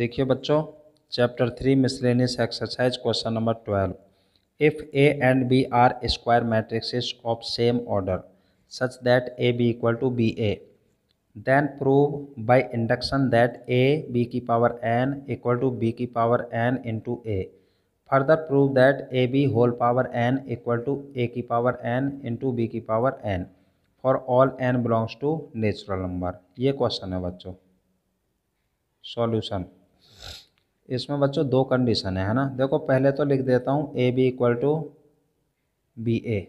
देखिए बच्चों, chapter 3 miscellaneous exercise question number 12। If A and B are square matrices of same order such that A B equal to B A, then prove by induction that a b की power n equal to b की power n into a. Further prove that a b whole power n equal to a की power n into b की power n for all n belongs to natural number। ये question है बच्चों। Solution, इसमें बच्चों दो condition है ना। देखो पहले तो लिख देता हूँ A B equal to B A,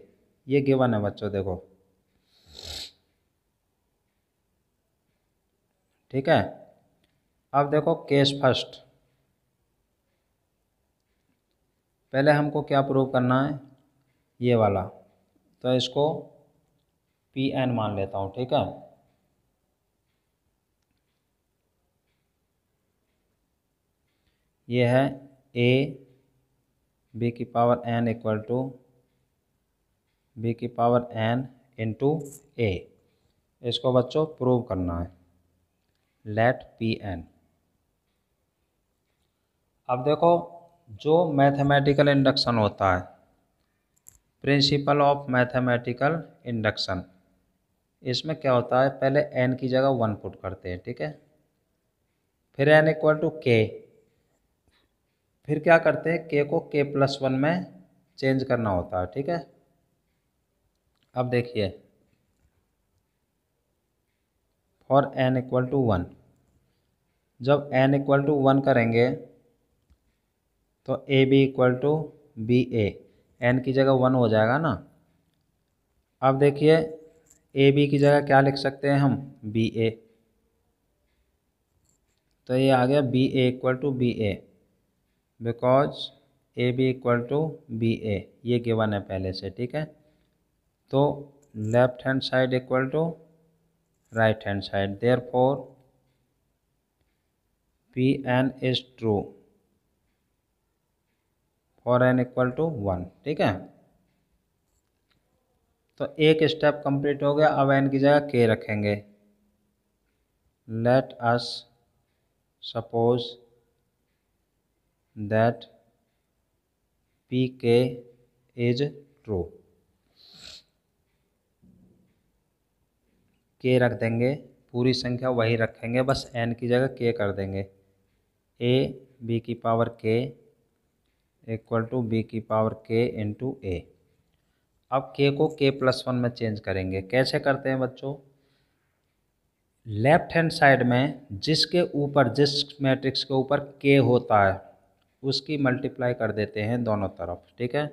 ये गिवन है बच्चों। देखो ठीक है। अब देखो केस फर्स्ट, पहले हमको क्या प्रूव करना है, ये वाला। तो इसको पी एन मान लेता हूँ, ठीक है। ये है ए बी की power N equal to B की पावर एन इंटू ए। इसको बच्चों प्रूव करना है, लेट पी एन। अब देखो जो मैथमेटिकल इंडक्शन होता है, प्रिंसिपल ऑफ मैथमेटिकल इंडक्शन, इसमें क्या होता है, पहले एन की जगह 1 पुट करते हैं, ठीक है। फिर एन इक्वल टू के, फिर क्या करते हैं, के को के प्लस 1 में चेंज करना होता है, ठीक है। अब देखिए फॉर एन इक्वल टू 1, जब एन इक्वल टू 1 करेंगे तो A B equal to B A, N की जगह 1 हो जाएगा ना। अब देखिए ए बी की जगह क्या लिख सकते हैं हम, बी ए। तो ये आ गया B A equal to B A, because A B equal to B A, ये गिवन है पहले से, ठीक है। तो left hand side equal to right hand side, therefore P N is true for N equal to 1, ठीक है। तो एक स्टेप कंप्लीट हो गया। अब एन की जगह के रखेंगे। Late us suppose that P के इज ट्रू, के रख देंगे, पूरी संख्या वही रखेंगे, बस एन की जगह के कर देंगे। ए बी की पावर के इक्वल टू बी की पावर के इंटू ए। अब के को के प्लस 1 में चेंज करेंगे। कैसे करते हैं बच्चों, लेफ्ट हैंड साइड में जिसके ऊपर, जिस मैट्रिक्स के ऊपर के होता है उसकी मल्टीप्लाई कर देते हैं दोनों तरफ, ठीक है।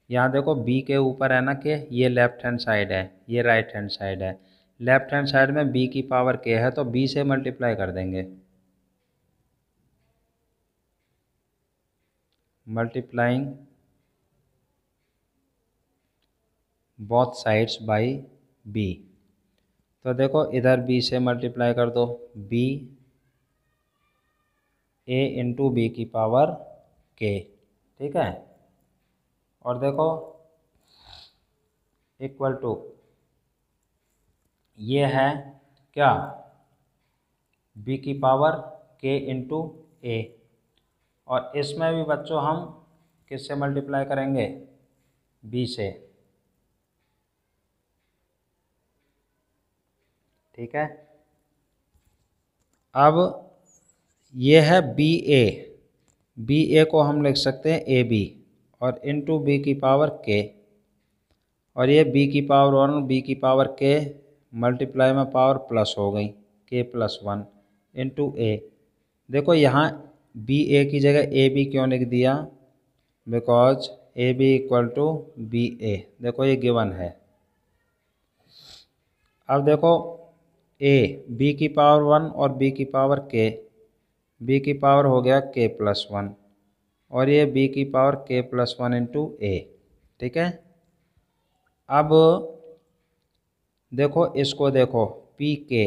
यहाँ देखो बी के ऊपर है ना के, ये लेफ्ट हैंड साइड है, ये राइट हैंड साइड है। लेफ्ट हैंड साइड में बी की पावर के है तो बी से मल्टीप्लाई कर देंगे, multiplying both sides by B. तो देखो इधर बी से मल्टीप्लाई कर दो, बी ए इंटू बी की पावर के, ठीक है। और देखो इक्वल टू, ये है क्या, बी की पावर के इंटू ए। और इसमें भी बच्चों हम किससे मल्टीप्लाई करेंगे, बी से, ठीक है। अब ये है बी ए, बी ए को हम लिख सकते हैं ए बी और इंटू बी की पावर के। और ये बी की पावर 1 बी की पावर के मल्टीप्लाई में पावर प्लस हो गई, के प्लस 1 इंटू ए। देखो यहाँ बी ए की जगह ए बी क्यों लिख दिया, because A B equal to B A, देखो ये गिवन है। अब देखो ए बी की पावर 1 और बी की पावर के, बी की पावर हो गया के प्लस 1 और ये बी की पावर के प्लस 1 इंटू ए, ठीक है। अब देखो इसको देखो, पी के,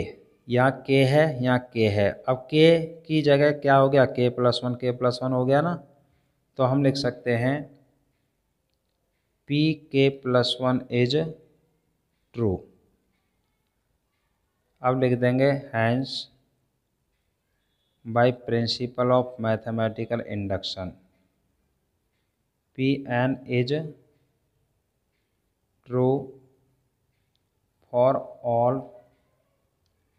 यहाँ के है यहाँ के है। अब के की जगह क्या हो गया, के प्लस 1 के प्लस 1 हो गया ना। तो हम लिख सकते हैं पी के प्लस 1 इज ट्रू। अब लिख देंगे hence by principle of mathematical induction. Pn is true for all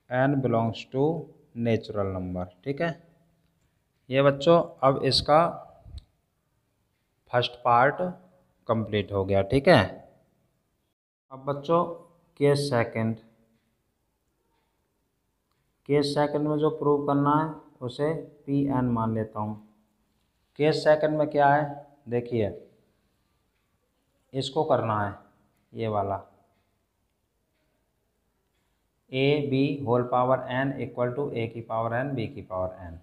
n belongs to natural number. ठीक है, ये बच्चों अब इसका फर्स्ट पार्ट कंप्लीट हो गया। ठीक है, अब बच्चों केस सेकंड में जो प्रूव करना है उसे Pn मान लेता हूँ। केस सेकंड में क्या है देखिए, इसको करना है ये वाला a b whole power n equal to a की पावर n b की पावर n।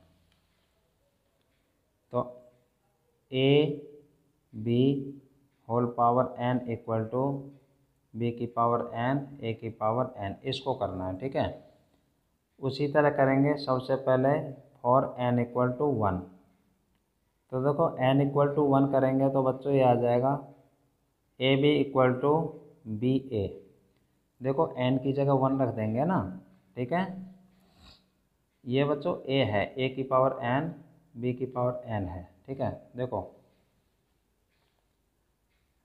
तो a b whole power n equal to b की पावर n a की पावर n, इसको करना है। ठीक है, उसी तरह करेंगे। सबसे पहले फॉर n इक्वल टू 1, तो देखो n इक्वल टू 1 करेंगे तो बच्चों ये आ जाएगा A B equal to B A. देखो n की जगह 1 रख देंगे ना। ठीक है, ये बच्चों a है, a की पावर n b की पावर n है। ठीक है, देखो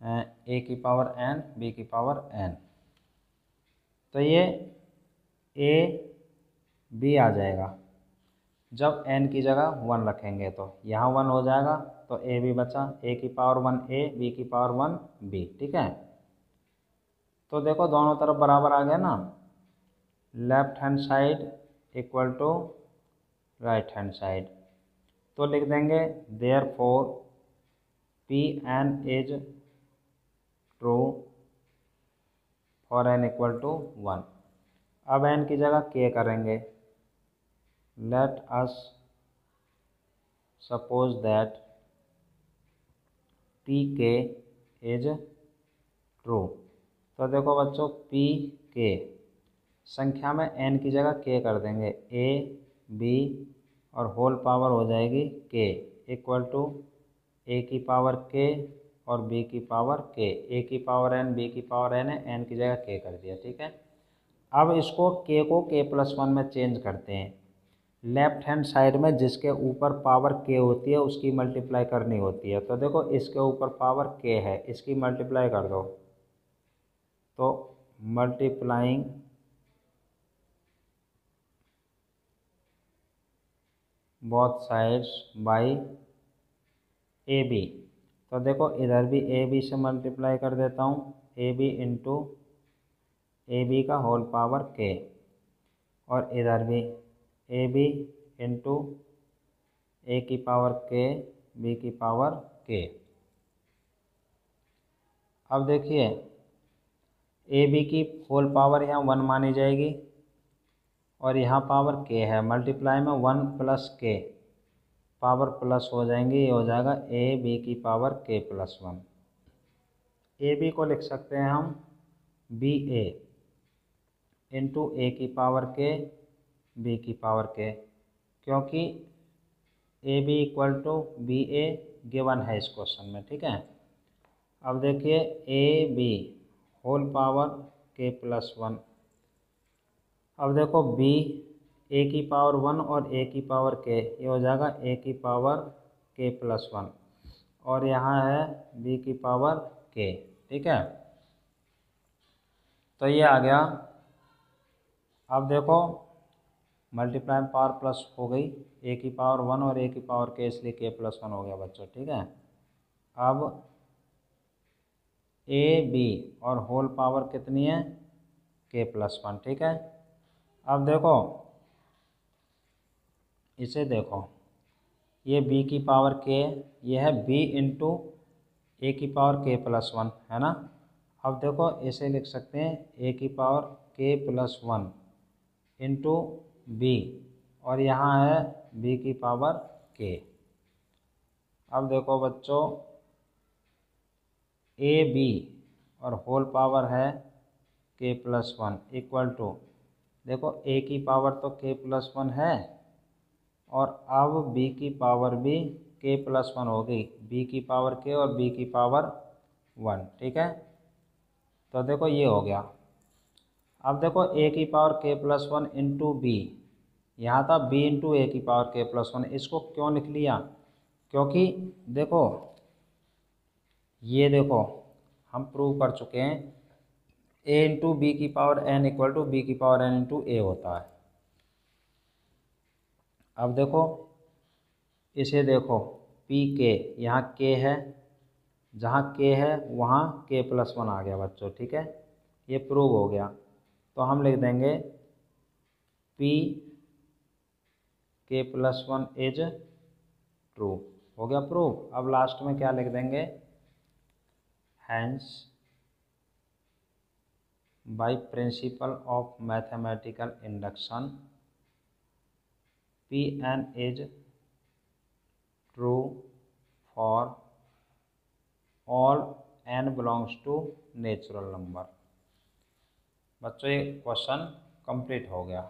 a की पावर n b की पावर n, तो ये a b आ जाएगा। जब n की जगह 1 रखेंगे तो यहाँ 1 हो जाएगा, तो a b बचा, a की पावर 1 a b की पावर 1 b। ठीक है, तो देखो दोनों तरफ बराबर आ गया ना, left hand side equal to right hand side. तो लिख देंगे therefore Pn is true for n equal to 1। अब n की जगह k करेंगे। Let us suppose that Pk is true. तो देखो बच्चों Pk संख्या में n की जगह k कर देंगे, a b और होल पावर हो जाएगी k इक्वल टू a की पावर k और b की पावर k। a की पावर n b की पावर n है, n की जगह k कर दिया। ठीक है, अब इसको k को k+1 में चेंज करते हैं। लेफ्ट हैंड साइड में जिसके ऊपर पावर k होती है उसकी मल्टीप्लाई करनी होती है। तो देखो इसके ऊपर पावर k है, इसकी मल्टीप्लाई कर दो, तो multiplying both sides by A B. तो देखो इधर भी ए बी से मल्टीप्लाई कर देता हूँ, A B into A B का होल पावर k, और इधर भी ए बी इंटू ए की पावर k बी की पावर k। अब देखिए ए बी की होल पावर यहाँ 1 मानी जाएगी और यहाँ पावर k है, मल्टीप्लाई में 1 प्लस k पावर प्लस हो जाएंगी, ये हो जाएगा ए बी की पावर k+1। ए बी को लिख सकते हैं हम बी ए इंटू ए की पावर k बी की पावर k, क्योंकि A B equal to B A given है इस क्वेश्चन में। ठीक है, अब देखिए A B whole power k+1। अब देखो बी ए की पावर 1 और ए की पावर k, ये हो जाएगा ए की पावर k+1 और यहाँ है बी की पावर k। ठीक है, तो ये आ गया। अब देखो मल्टीप्लाई पावर प्लस हो गई, ए की पावर 1 और ए की पावर k, इसलिए k+1 हो गया बच्चों। ठीक है, अब ए बी और होल पावर कितनी है k+1। ठीक है, अब देखो इसे देखो, ये b की पावर k, ये है b इंटू ए की पावर k+1 है ना। अब देखो इसे लिख सकते हैं ए की पावर k+1 इंटू बी, और यहाँ है b की पावर k। अब देखो बच्चों ए बी और होल पावर है k+1 इक्वल टू, देखो a की पावर तो k+1 है और अब b की पावर भी k+1 हो गई, b की पावर k और b की पावर 1। ठीक है, तो देखो ये हो गया। अब देखो a की पावर k+1 इंटू बी, यहाँ था b इंटू ए की पावर k प्लस 1, इसको क्यों लिख लिया? क्योंकि देखो ये देखो हम प्रूव कर चुके हैं a इंटू बी की power n equal to B की पावर n इंटू ए होता है। अब देखो इसे देखो पी के, यहाँ k है, जहाँ k है वहाँ k प्लस 1 आ गया बच्चों, ठीक है, ये प्रूव हो गया। तो हम लिख देंगे p k plus 1 is true, हो गया प्रूव। अब लास्ट में क्या लिख देंगे, hence by principle of mathematical induction Pn is true for all n belongs to natural number. बच्चों ये क्वेश्चन कंप्लीट हो गया।